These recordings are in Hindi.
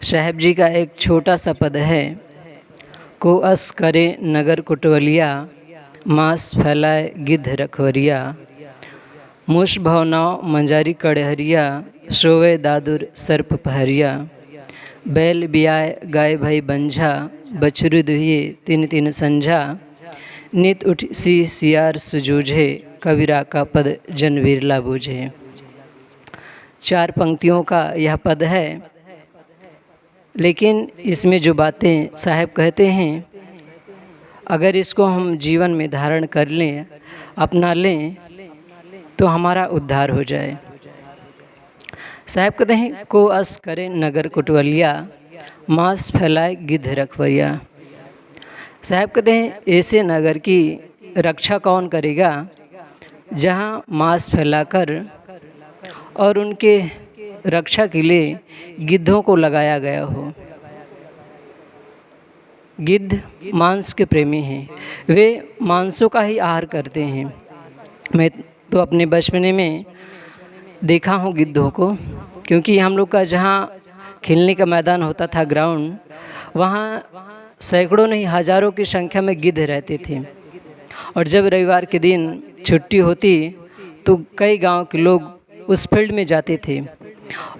साहेब जी का एक छोटा सा पद है। को अस करे नगर कुटवलिया, मांस फैलाए गिद्ध रखवरिया। मूस भवनाव मंजारी कड़हरिया, सोवे दादुर सर्प पहरिया। बैल बियाय गाय भई बंझा, बछरू दुहिए तीन तीन संझा। नित उठ सी सियार सुजूझे, कबीरा का पद जन विरला बूझे। 4 पंक्तियों का यह पद है, लेकिन इसमें जो बातें साहब कहते हैं, अगर इसको हम जीवन में धारण कर लें, अपना लें, तो हमारा उद्धार हो जाए। साहब कहते हैं को अस करे नगर कुटवलिया, मांस फैलाए गिद्ध रखवरिया। साहब कहते हैं ऐसे नगर की रक्षा कौन करेगा जहाँ मांस फैलाकर और उनके रक्षा के लिए गिद्धों को लगाया गया हो। गिद्ध मांस के प्रेमी हैं, वे मांसों का ही आहार करते हैं। मैं तो अपने बचपने में देखा हूँ गिद्धों को, क्योंकि हम लोग का जहाँ खेलने का मैदान होता था, ग्राउंड, वहाँ सैकड़ों नहीं हज़ारों की संख्या में गिद्ध रहते थे। और जब रविवार के दिन छुट्टी होती तो कई गांव के लोग उस फील्ड में जाते थे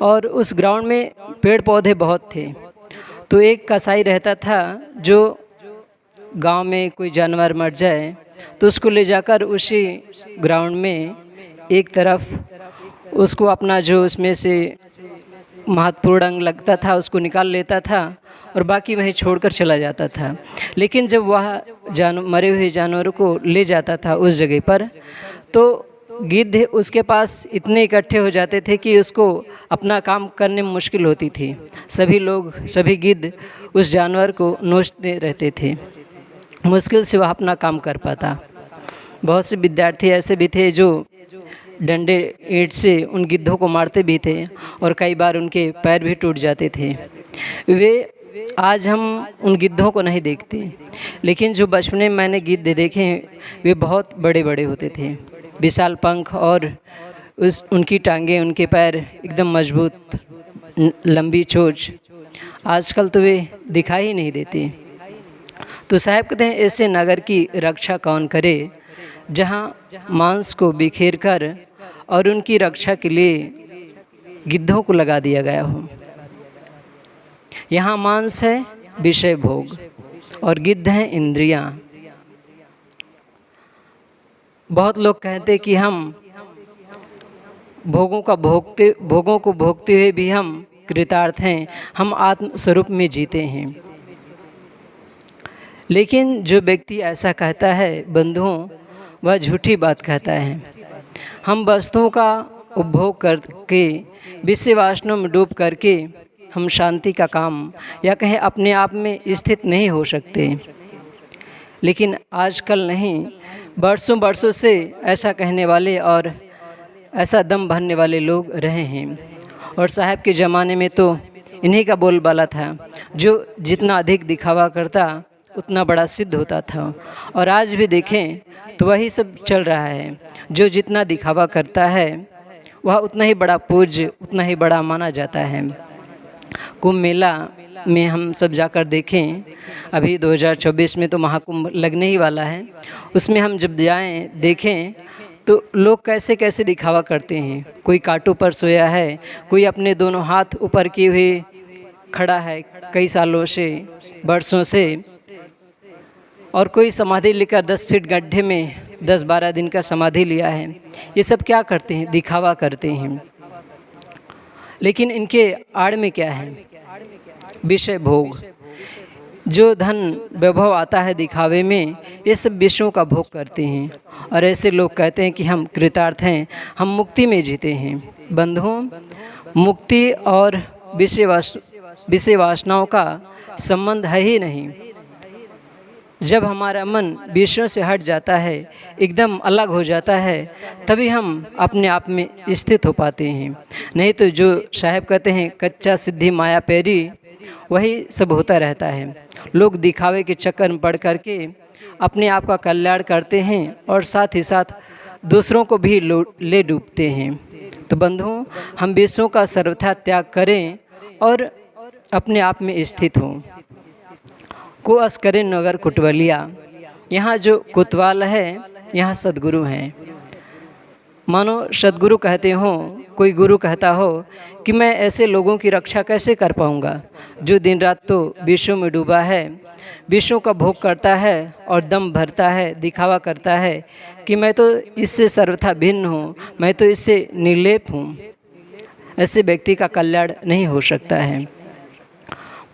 और उस ग्राउंड में पेड़ पौधे बहुत थे। तो एक कसाई रहता था, जो गांव में कोई जानवर मर जाए तो उसको ले जाकर उसी ग्राउंड में एक तरफ उसको अपना जो उसमें से महत्वपूर्ण अंग लगता था उसको निकाल लेता था और बाकी वहीं छोड़कर चला जाता था। लेकिन जब वह मरे हुए जानवरों को ले जाता था उस जगह पर, तो गिद्ध उसके पास इतने इकट्ठे हो जाते थे कि उसको अपना काम करने में मुश्किल होती थी। सभी गिद्ध उस जानवर को नोचते रहते थे, मुश्किल से वह अपना काम कर पाता। बहुत से विद्यार्थी ऐसे भी थे जो डंडे ईंट से उन गिद्धों को मारते भी थे और कई बार उनके पैर भी टूट जाते थे। वे आज हम उन गिद्धों को नहीं देखते, लेकिन जो बचपन में मैंने गिद्ध देखे वे बहुत बड़े बड़े होते थे, विशाल पंख और उनकी टांगें, उनके पैर एकदम मजबूत, लंबी चोंच। आजकल तो वे दिखाई ही नहीं देते। तो साहब कहते हैं ऐसे नगर की रक्षा कौन करे जहाँ मांस को बिखेर कर और उनकी रक्षा के लिए गिद्धों को लगा दिया गया हो। यहाँ मांस है विषय भोग और गिद्ध हैं इंद्रियाँ। बहुत लोग कहते कि हम भोगों को भोगते हुए भी हम कृतार्थ हैं, हम आत्म स्वरूप में जीते हैं। लेकिन जो व्यक्ति ऐसा कहता है बंधुओं, वह झूठी बात कहता है। हम वस्तुओं का उपभोग करके, विषय वासनाओं में डूब करके हम शांति का काम या कहें अपने आप में स्थित नहीं हो सकते। लेकिन आजकल नहीं, बरसों से ऐसा कहने वाले और ऐसा दम भरने वाले लोग रहे हैं। और साहब के ज़माने में तो इन्हीं का बोलबाला था, जो जितना अधिक दिखावा करता उतना बड़ा सिद्ध होता था। और आज भी देखें तो वही सब चल रहा है, जो जितना दिखावा करता है वह उतना ही बड़ा पूज्य, उतना ही बड़ा माना जाता है। कुंभ मेला में हम सब जाकर देखें, अभी 2024 में तो महाकुंभ लगने ही वाला है, उसमें हम जब जाएं देखें तो लोग कैसे कैसे दिखावा करते हैं। कोई कांटों पर सोया है, कोई अपने दोनों हाथ ऊपर किए हुए खड़ा है कई सालों से, बरसों से, और कोई समाधि लेकर 10 फीट गड्ढे में 10-12 दिन का समाधि लिया है। ये सब क्या करते हैं? दिखावा करते हैं। लेकिन इनके आड़ में क्या है? विषय भोग। जो धन वैभव आता है दिखावे में, ये सब विषयों का भोग करते हैं। और ऐसे लोग कहते हैं कि हम कृतार्थ हैं, हम मुक्ति में जीते हैं। बंधुओं, मुक्ति और विषय वासनाओं का संबंध है ही नहीं। जब हमारा मन विषयों से हट जाता है, एकदम अलग हो जाता है, तभी हम अपने आप में स्थित हो पाते हैं। नहीं तो जो साहब कहते हैं कच्चा सिद्धि माया पैरी, वही सब होता रहता है। लोग दिखावे के चक्कर में पड़ करके अपने आप का कल्याण करते हैं और साथ ही साथ दूसरों को भी ले डूबते हैं। तो बंधुओं, हम विषयों का सर्वथा त्याग करें और अपने आप में स्थित हो। कुअस करे नगर कुटवलिया, यहाँ जो कुतवाल है यहाँ सद्गुरु हैं। मानो सद्गुरु कहते हों, कोई गुरु कहता हो कि मैं ऐसे लोगों की रक्षा कैसे कर पाऊँगा जो दिन रात तो विषयों में डूबा है, विषयों का भोग करता है और दम भरता है, दिखावा करता है कि मैं तो इससे सर्वथा भिन्न हूँ, मैं तो इससे निर्लेप हूँ। ऐसे व्यक्ति का कल्याण नहीं हो सकता है।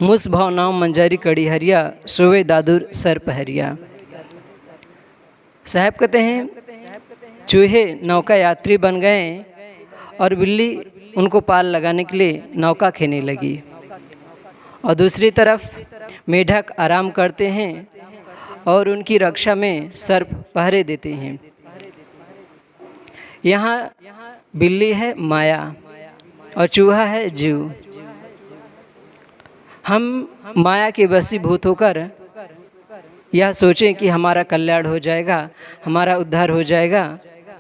मुस भाव नाम मंजारी कड़ी हरिया, सोवे दादुर सर्प हरिया। साहब कहते हैं चूहे नौका यात्री बन गए और बिल्ली उनको पाल लगाने के लिए नौका खेने लगी, और दूसरी तरफ मेढक आराम करते हैं और उनकी रक्षा में सर्प पहरे देते हैं। यहाँ बिल्ली है माया और चूहा है जीव। हम माया के वशीभूत होकर यह सोचें कि हमारा कल्याण हो जाएगा, हमारा उद्धार हो जाएगा,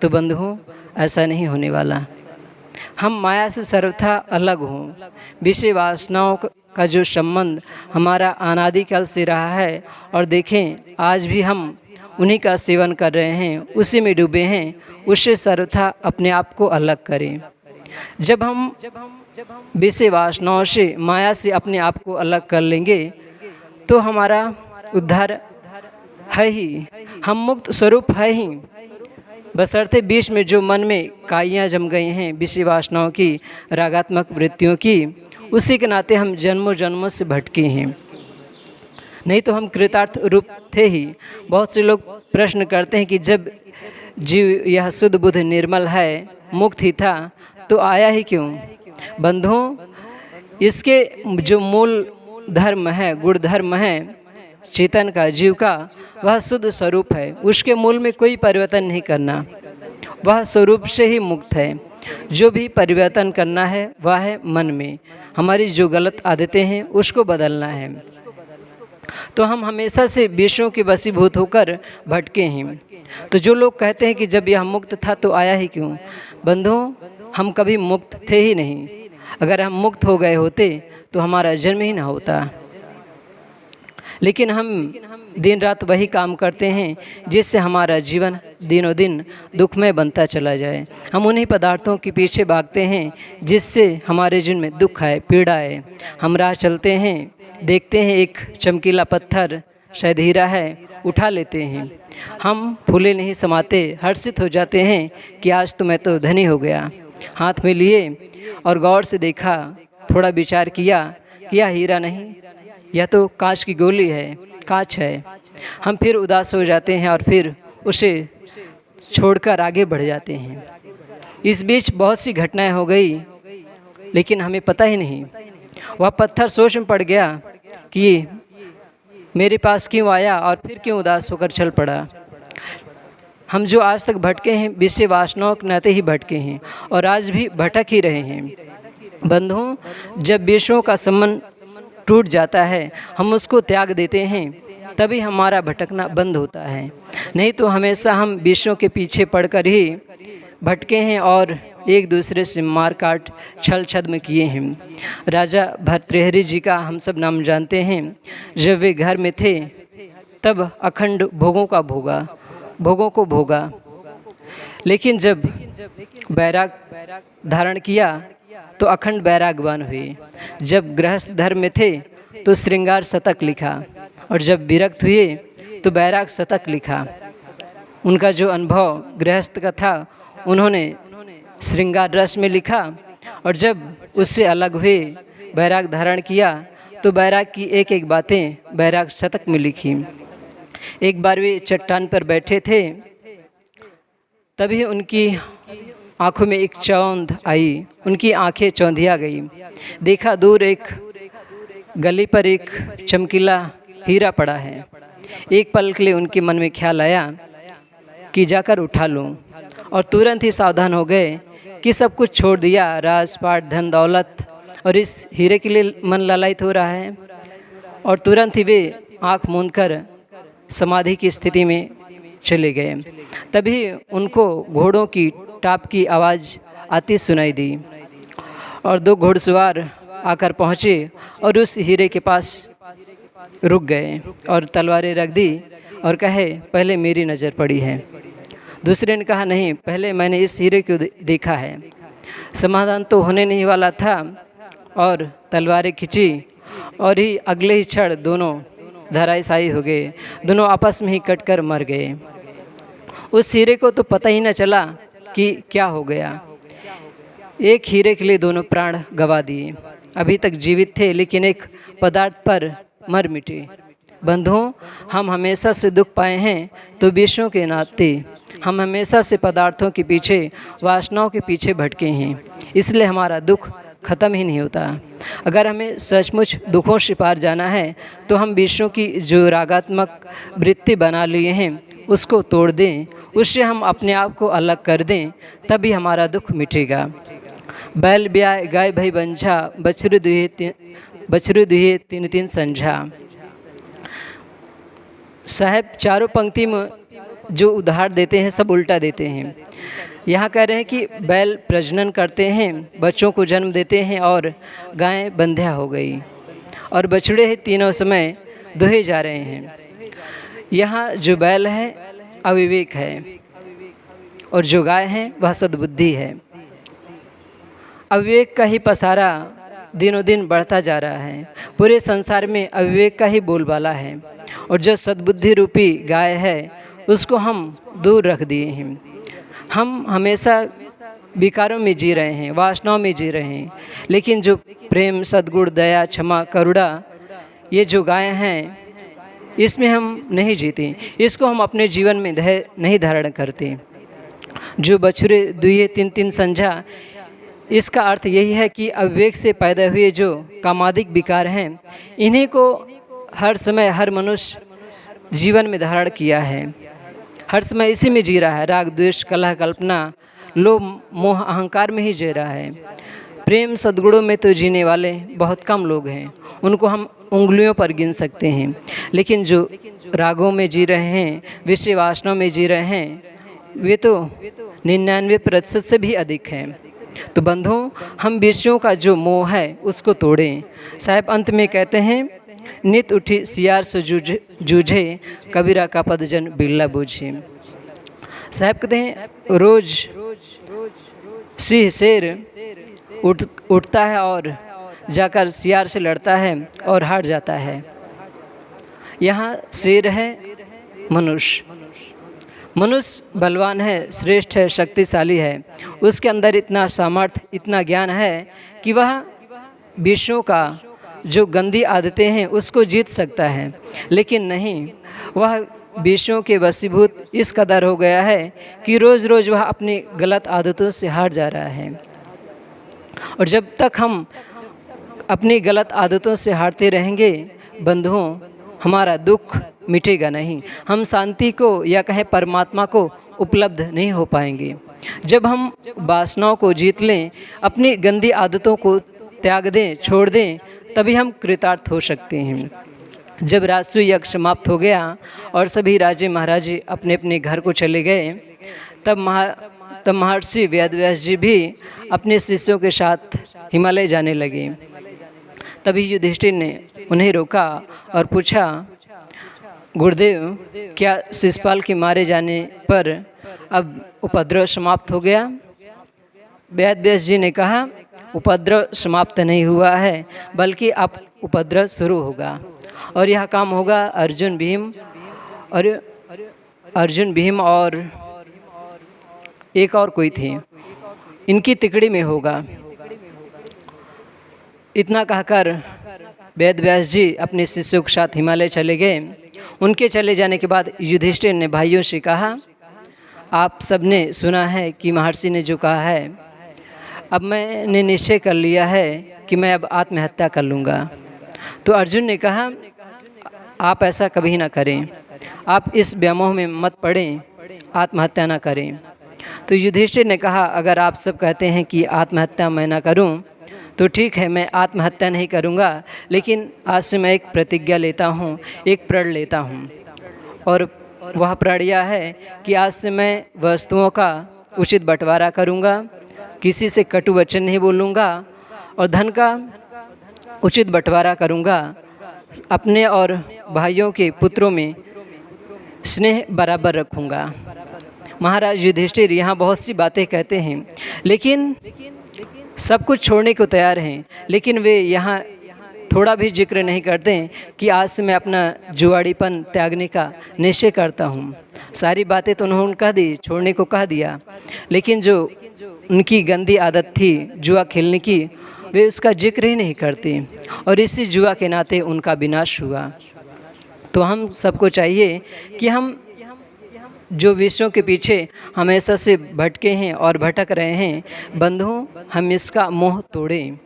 तो बंधुओं ऐसा नहीं होने वाला। हम माया से सर्वथा अलग हों। विषय वासनाओं का जो संबंध हमारा अनादिकाल से रहा है, और देखें आज भी हम उन्हीं का सेवन कर रहे हैं, उसी में डूबे हैं, उससे सर्वथा अपने आप को अलग करें। जब हम विषय वासनाओं से, माया से अपने आप को अलग कर लेंगे तो हमारा उद्धार है ही, हम मुक्त स्वरूप है ही। बशर्ते बीच में जो मन में काइयाँ जम गई हैं विषय वासनाओं की, रागात्मक वृत्तियों की, उसी के नाते हम जन्मों जन्मों से भटके हैं, नहीं तो हम कृतार्थ रूप थे ही। बहुत से लोग प्रश्न करते हैं कि जब जीव यह शुद्ध बुद्ध निर्मल है, मुक्त ही था, तो आया ही क्यों? बंधुओं, इसके जो मूल धर्म है, गुण धर्म है चेतन का, जीव का, वह शुद्ध स्वरूप है। उसके मूल में कोई परिवर्तन नहीं करना, वह स्वरूप से ही मुक्त है। जो भी परिवर्तन करना है वह है मन में। हमारी जो गलत आदतें हैं उसको बदलना है। तो हम हमेशा से विषयों के वशीभूत होकर भटके हैं। तो जो लोग कहते हैं कि जब यह मुक्त था तो आया ही क्यों? बंधुओं, हम कभी मुक्त थे ही नहीं। अगर हम मुक्त हो गए होते तो हमारा जन्म ही ना होता। लेकिन हम दिन रात वही काम करते हैं जिससे हमारा जीवन दिनों दिन दुखमय बनता चला जाए। हम उन्हीं पदार्थों के पीछे भागते हैं जिससे हमारे जीवन में दुख आए, पीड़ा आए। हम राह चलते हैं, देखते हैं एक चमकीला पत्थर, शायद हीरा है, उठा लेते हैं। हम फूले नहीं समाते, हर्षित हो जाते हैं कि आज तो मैं तो धनी हो गया। हाथ में लिए और गौर से देखा, थोड़ा विचार किया कि यह हीरा नहीं, यह तो कांच की गोली है, कांच है। हम फिर उदास हो जाते हैं और फिर उसे छोड़कर आगे बढ़ जाते हैं। इस बीच बहुत सी घटनाएं हो गई, लेकिन हमें पता ही नहीं। वह पत्थर सोच में पड़ गया कि मेरे पास क्यों आया और फिर क्यों उदास होकर चल पड़ा। हम जो आज तक भटके हैं विषय वासनाओं के नाते ही भटके हैं और आज भी भटक ही रहे हैं। बंधुओं, जब विषयों का संबंध टूट जाता है, हम उसको त्याग देते हैं, तभी हमारा भटकना बंद होता है। नहीं तो हमेशा हम विषयों के पीछे पड़कर ही भटके हैं और एक दूसरे से मार काट छल छद्म किए हैं। राजा भर्तृहरि जी का हम सब नाम जानते हैं। जब वे घर में थे तब अखंड भोगों को भोगा, लेकिन जब बैराग धारण किया तो अखंड बैरागवान हुए। जब गृहस्थ धर्म में थे तो श्रृंगार शतक लिखा, और जब विरक्त हुए तो बैराग शतक लिखा। उनका जो अनुभव गृहस्थ का था उन्होंने श्रृंगार रस में लिखा, और जब उससे अलग हुए, बैराग धारण किया, तो बैराग की एक एक बातें बैराग शतक में लिखी। एक बार वे चट्टान पर बैठे थे, तभी उनकी आँखों में एक चौंध आई, उनकी आंखें चौंधिया गई। देखा दूर एक गली पर एक चमकीला हीरा पड़ा है। एक पल के लिए उनके मन में ख्याल आया कि जाकर उठा लूं, और तुरंत ही सावधान हो गए कि सब कुछ छोड़ दिया, राजपाट, धन दौलत, और इस हीरे के लिए मन लालायित हो रहा है। और तुरंत ही वे आँख मूंदकर समाधि की स्थिति में चले गए। तभी उनको घोड़ों की टाप की आवाज़ आती सुनाई दी, और दो घुड़सवार आकर पहुँचे और उस हीरे के पास रुक गए और तलवारें रख दी और कहे, पहले मेरी नज़र पड़ी है। दूसरे ने कहा, नहीं, पहले मैंने इस हीरे को देखा है। समाधान तो होने नहीं वाला था और तलवारें खिंची और ही अगले ही क्षण दोनों धराशायी हो गए, दोनों आपस में ही कटकर मर गए। उस हीरे को तो पता ही न चला कि क्या हो गया। एक हीरे के लिए दोनों प्राण गंवा दिए। अभी तक जीवित थे लेकिन एक पदार्थ पर मर मिटे। बंधुओं, हम हमेशा से दुख पाए हैं तो विषयों के नाते हम हमेशा से पदार्थों के पीछे, वासनाओं के पीछे भटके हैं, इसलिए हमारा दुख ख़त्म ही नहीं होता। अगर हमें सचमुच दुखों से पार जाना है तो हम विषयों की जो रागात्मक वृत्ति बना लिए हैं उसको तोड़ दें, उससे हम अपने आप को अलग कर दें, तभी हमारा दुख मिटेगा। बैल ब्याह गाय भई बंझा, बछरू दुहे तीन तीन संझा। साहब चारों पंक्ति में जो उदाहरण देते हैं सब उल्टा देते हैं। यहाँ कह रहे हैं कि बैल प्रजनन करते हैं, बच्चों को जन्म देते हैं और गाय बंध्या हो गई और बछड़े तीनों समय दुहे जा रहे हैं। यहाँ जो बैल है अविवेक है और जो गाय है वह सद्बुद्धि है। अविवेक का ही पसारा दिनों दिन बढ़ता जा रहा है। पूरे संसार में अविवेक का ही बोलबाला है और जो सद्बुद्धि रूपी गाय है उसको हम दूर रख दिए हैं। हम हमेशा विकारों में जी रहे हैं, वासनाओं में जी रहे हैं, लेकिन जो प्रेम, सद्गुण, दया, क्षमा, करुणा, ये जो गाय हैं इसमें हम नहीं जीते, इसको हम अपने जीवन में नहीं धारण करते। जो बछड़े दुहे तीन तीन संझा, इसका अर्थ यही है कि अविवेक से पैदा हुए जो कामादिक विकार हैं इन्हीं को हर समय हर मनुष्य जीवन में धारण किया है, हर समय इसी में जी रहा है। राग, द्वेष, कलह, कल्पना, लोभ, मोह, अहंकार में ही जी रहा है। प्रेम सद्गुणों में तो जीने वाले बहुत कम लोग हैं, उनको हम उंगलियों पर गिन सकते हैं, लेकिन जो रागों में जी रहे हैं, विषय वासनाओं में जी रहे हैं, वे तो 99% से भी अधिक हैं। तो बंधुओं, हम विषयों का जो मोह है उसको तोड़ें। साहब अंत में कहते हैं, नित उठी सियार से जूझे, कबीरा का पद जन बिरला बूझे। साहब कहते हैं, रोज सिंह शेर उठता है और जाकर सियार से लड़ता है और हार जाता है। यहाँ शेर है मनुष्य। मनुष्य बलवान है, श्रेष्ठ है, शक्तिशाली है, उसके अंदर इतना सामर्थ्य, इतना ज्ञान है कि वह विषयों का जो गंदी आदतें हैं उसको जीत सकता है, लेकिन नहीं, वह विषयों के वशीभूत इस कदर हो गया है कि रोज़ रोज़ वह अपनी गलत आदतों से हार जा रहा है। और जब तक हम अपनी गलत आदतों से हारते रहेंगे बंधुओं, हमारा दुख मिटेगा नहीं, हम शांति को या कहें परमात्मा को उपलब्ध नहीं हो पाएंगे। जब हम वासनाओं को जीत लें, अपनी गंदी आदतों को त्याग दें, छोड़ दें, तभी हम कृतार्थ हो सकते हैं। जब राजसूय यज्ञ समाप्त हो गया और सभी राजे महाराजे अपने अपने घर को चले गए, तब महर्षि वेदव्यास जी भी अपने शिष्यों के साथ हिमालय जाने लगे। तभी युधिष्ठिर ने उन्हें रोका और पूछा, गुरुदेव, क्या शिशुपाल के मारे जाने पर अब उपद्रव समाप्त हो गया? वेदव्यास जी ने कहा, उपद्रव समाप्त नहीं हुआ है, बल्कि अब उपद्रव शुरू होगा और यह काम होगा अर्जुन भीम और एक और कोई थे, इनकी तिकड़ी में होगा। इतना कहकर वेदव्यास जी अपने शिष्यों के साथ हिमालय चले गए। उनके चले जाने के बाद युधिष्ठिर ने भाइयों से कहा, आप सबने सुना है कि महर्षि ने जो कहा है, अब मैंने निश्चय कर लिया है कि मैं अब आत्महत्या कर लूँगा। तो अर्जुन ने कहा, आप ऐसा कभी ना करें, आप इस व्यामोह में मत पड़ें, आत्महत्या ना करें। तो युधिष्ठिर ने कहा, अगर आप सब कहते हैं कि आत्महत्या मैं ना करूं, तो ठीक है, मैं आत्महत्या नहीं करूंगा, लेकिन आज से मैं एक प्रतिज्ञा लेता हूं, एक प्रण लेता हूं, और वह प्रण यह है कि आज से मैं वस्तुओं का उचित बंटवारा करूंगा, किसी से कटु वचन नहीं बोलूँगा और धन का उचित बंटवारा करूँगा, अपने और भाइयों के पुत्रों में स्नेह बराबर रखूँगा। महाराज युधिष्ठिर यहाँ बहुत सी बातें कहते हैं, लेकिन सब कुछ छोड़ने को तैयार हैं, लेकिन वे यहाँ थोड़ा भी जिक्र नहीं करते कि आज से मैं अपना जुआड़ीपन त्यागने का निश्चय करता हूँ। सारी बातें तो उन्होंने कह दी, छोड़ने को कह दिया, लेकिन जो उनकी गंदी आदत थी जुआ खेलने की, वे उसका जिक्र ही नहीं करते और इसी जुआ के नाते उनका विनाश हुआ। तो हम सबको चाहिए कि हम जो विषयों के पीछे हमेशा से भटके हैं और भटक रहे हैं, बंधुओं, हम इसका मोह तोड़ें,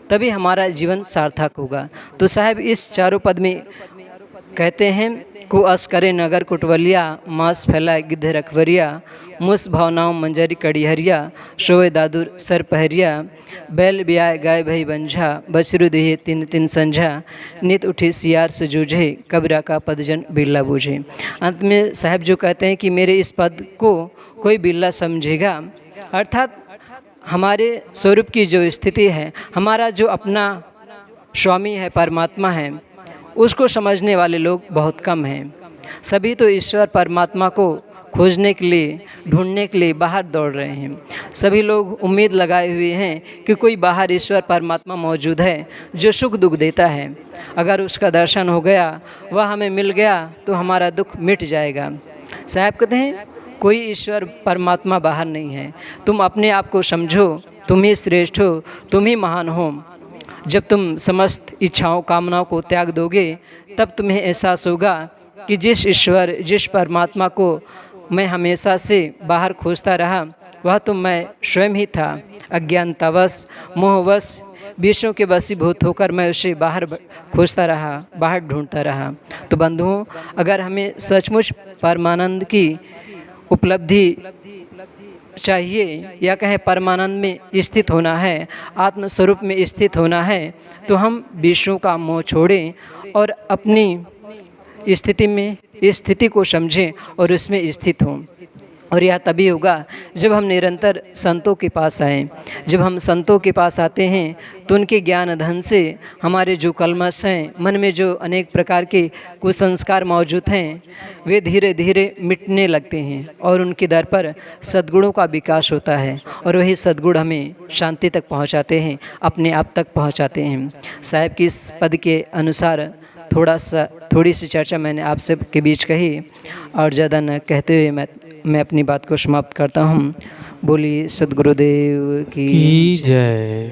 तभी हमारा जीवन सार्थक होगा। तो साहब इस चारों पद में कहते हैं को अस करे नगर कुटवलिया, मांस फैलाए गिद्ध रखवरिया, मुस भावनाओं मंजरी कड़ीहरिया, शोए दादुर सर पहरिया, बैल ब्याय गाय भई बंझा, बछरू देहे तिन तिन संझा, नित उठे सियार से जूझे, कबरा का पदजन बिरला बूझे। अंत में साहब जो कहते हैं कि मेरे इस पद को कोई बिरला समझेगा, अर्थात हमारे स्वरूप की जो स्थिति है, हमारा जो अपना स्वामी है, परमात्मा है, उसको समझने वाले लोग बहुत कम हैं। सभी तो ईश्वर परमात्मा को खोजने के लिए, ढूंढने के लिए बाहर दौड़ रहे हैं। सभी लोग उम्मीद लगाए हुए हैं कि कोई बाहर ईश्वर परमात्मा मौजूद है जो सुख दुख देता है। अगर उसका दर्शन हो गया, वह हमें मिल गया, तो हमारा दुख मिट जाएगा। साहब कहते हैं कोई ईश्वर परमात्मा बाहर नहीं है, तुम अपने आप को समझो, तुम ही श्रेष्ठ हो, तुम ही महान हो। जब तुम समस्त इच्छाओं कामनाओं को त्याग दोगे, तब तुम्हें एहसास होगा कि जिस ईश्वर, जिस परमात्मा को मैं हमेशा से बाहर खोजता रहा, वह तो मैं स्वयं ही था। अज्ञानतावश, मोहवश, विषयों के वशीभूत होकर मैं उसे बाहर खोजता रहा, बाहर ढूंढता रहा। तो बंधुओं, अगर हमें सचमुच परमानंद की उपलब्धि चाहिए, या कहें परमानंद में स्थित होना है, आत्मस्वरूप में स्थित होना है, तो हम विषयों का मोह छोड़ें और अपनी स्थिति को समझें और उसमें स्थित हों। और यह तभी होगा जब हम निरंतर संतों के पास आएँ। जब हम संतों के पास आते हैं तो उनके ज्ञान धन से हमारे जो कलमश हैं, मन में जो अनेक प्रकार के कुसंस्कार मौजूद हैं, वे धीरे धीरे मिटने लगते हैं और उनके दर पर सद्गुणों का विकास होता है और वही सद्गुण हमें शांति तक पहुंचाते हैं, अपने आप तक पहुंचाते हैं। साहब की इस पद के अनुसार थोड़ी सी चर्चा मैंने आप सब के बीच कही, और ज़्यादा न कहते हुए मैं अपनी बात को समाप्त करता हूँ। बोलिए सद्गुरुदेव की जय।